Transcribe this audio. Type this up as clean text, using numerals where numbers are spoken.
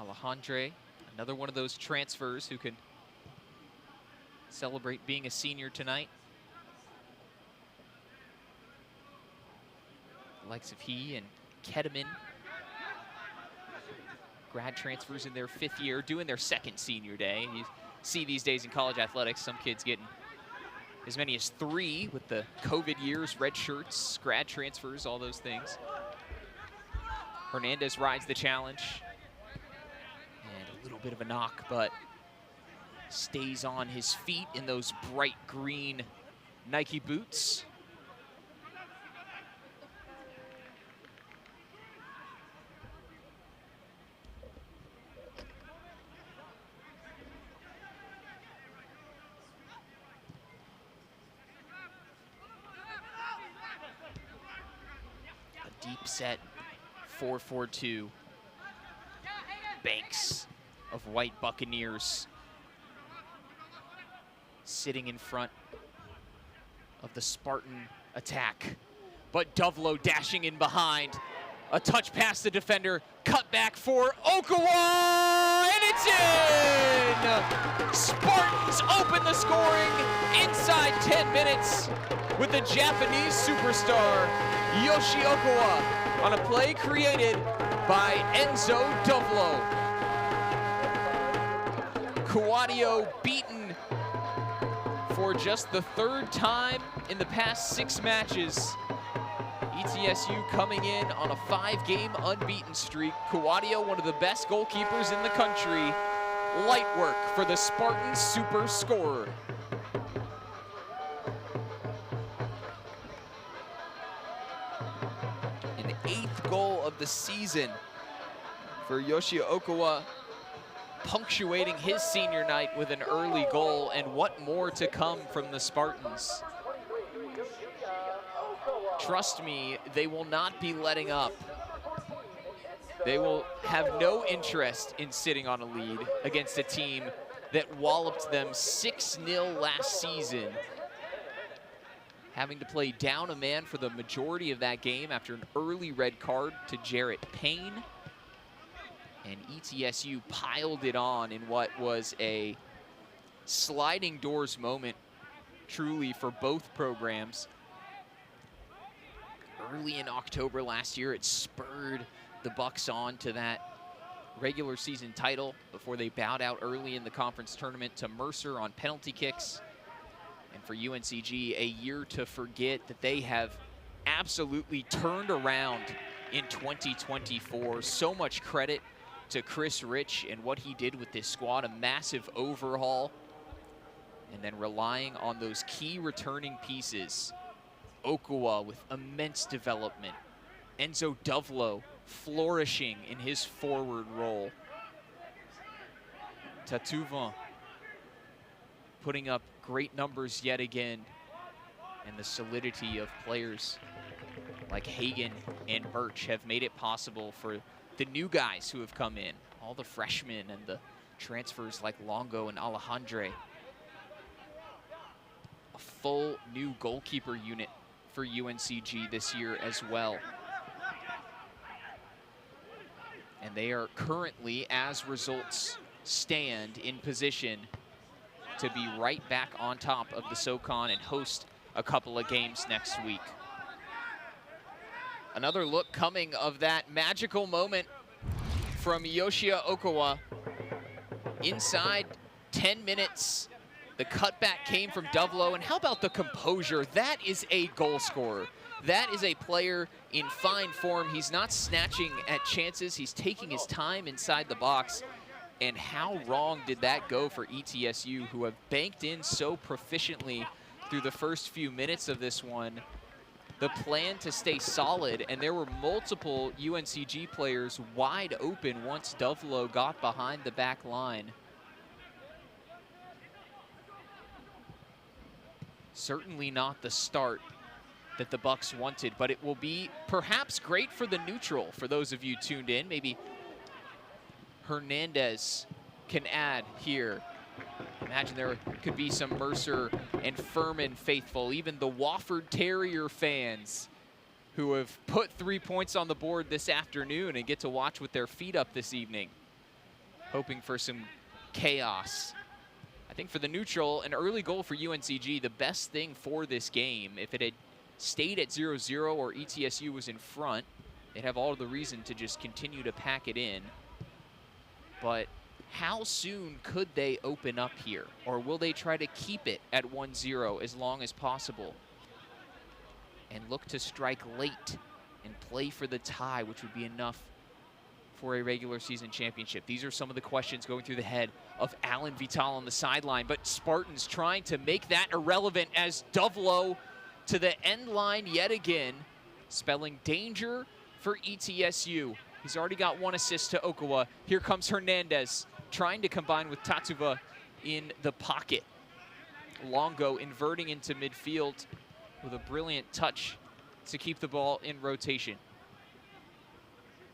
Alejandre, another one of those transfers who can celebrate being a senior tonight. The likes of he and Keteman, grad transfers in their 5th year, doing their 2nd senior day. You see these days in college athletics, some kids getting as many as 3 with the COVID years, red shirts, grad transfers, all those things. Hernandez rides the challenge. And a little bit of a knock, but stays on his feet in those bright green Nike boots. A deep set 4-4-2. Banks of white Buccaneers sitting in front of the Spartan attack. But Dovlow dashing in behind. A touch past the defender, cut back for Okawa, and it's in! Spartans open the scoring inside 10 minutes with the Japanese superstar, Yoshi Okawa, on a play created by Enzo Dovlow. Kuadio beaten for just the 3rd time in the past 6 matches. ETSU coming in on a 5-game unbeaten streak. Kuadio, one of the best goalkeepers in the country. Light work for the Spartans super scorer. An 8th goal of the season for Yoshi Okawa, punctuating his senior night with an early goal, and what more to come from the Spartans. Trust me, they will not be letting up. They will have no interest in sitting on a lead against a team that walloped them 6-0 last season, having to play down a man for the majority of that game after an early red card to Jarrett Payne. And ETSU piled it on in what was a sliding doors moment, truly, for both programs. Early in October last year, it spurred the Bucks on to that regular season title before they bowed out early in the conference tournament to Mercer on penalty kicks. And for UNCG, a year to forget that they have absolutely turned around in 2024. So much credit to Chris Rich and what he did with this squad, a massive overhaul, and then relying on those key returning pieces. Okawa with immense development. Enzo Dovlow flourishing in his forward role. Tatouvan putting up great numbers yet again. And the solidity of players like Hagan and Birch have made it possible for the new guys who have come in, all the freshmen and the transfers like Longo and Alejandre. A full new goalkeeper unit for UNCG this year as well. And they are currently, as results stand, in position to be right back on top of the SoCon and host a couple of games next week. Another look coming of that magical moment from Yoshia Okawa. Inside 10 minutes, the cutback came from Dovlow, and how about the composure? That is a goal scorer. That is a player in fine form. He's not snatching at chances. He's taking his time inside the box. And how wrong did that go for ETSU, who have banked in so proficiently through the first few minutes of this one? The plan to stay solid, and there were multiple UNCG players wide open once Dovlow got behind the back line. Certainly not the start that the Bucks wanted, but it will be perhaps great for the neutral. For those of you tuned in, maybe Hernandez can add here. Imagine there could be some Mercer and Furman faithful, even the Wofford Terrier fans who have put 3 points on the board this afternoon and get to watch with their feet up this evening. hoping for some chaos. I think for the neutral, an early goal for UNCG, the best thing for this game. If it had stayed at 0-0 or ETSU was in front, they'd have all the reason to just continue to pack it in. But how soon could they open up here? Or will they try to keep it at 1-0 as long as possible and look to strike late and play for the tie, which would be enough for a regular season championship? These are some of the questions going through the head of Alan Vital on the sideline, but Spartans trying to make that irrelevant as Dovlow to the end line yet again, spelling danger for ETSU. He's already got 1 assist to Okawa. Here comes Hernandez, trying to combine with Tatuva in the pocket. Longo inverting into midfield with a brilliant touch to keep the ball in rotation.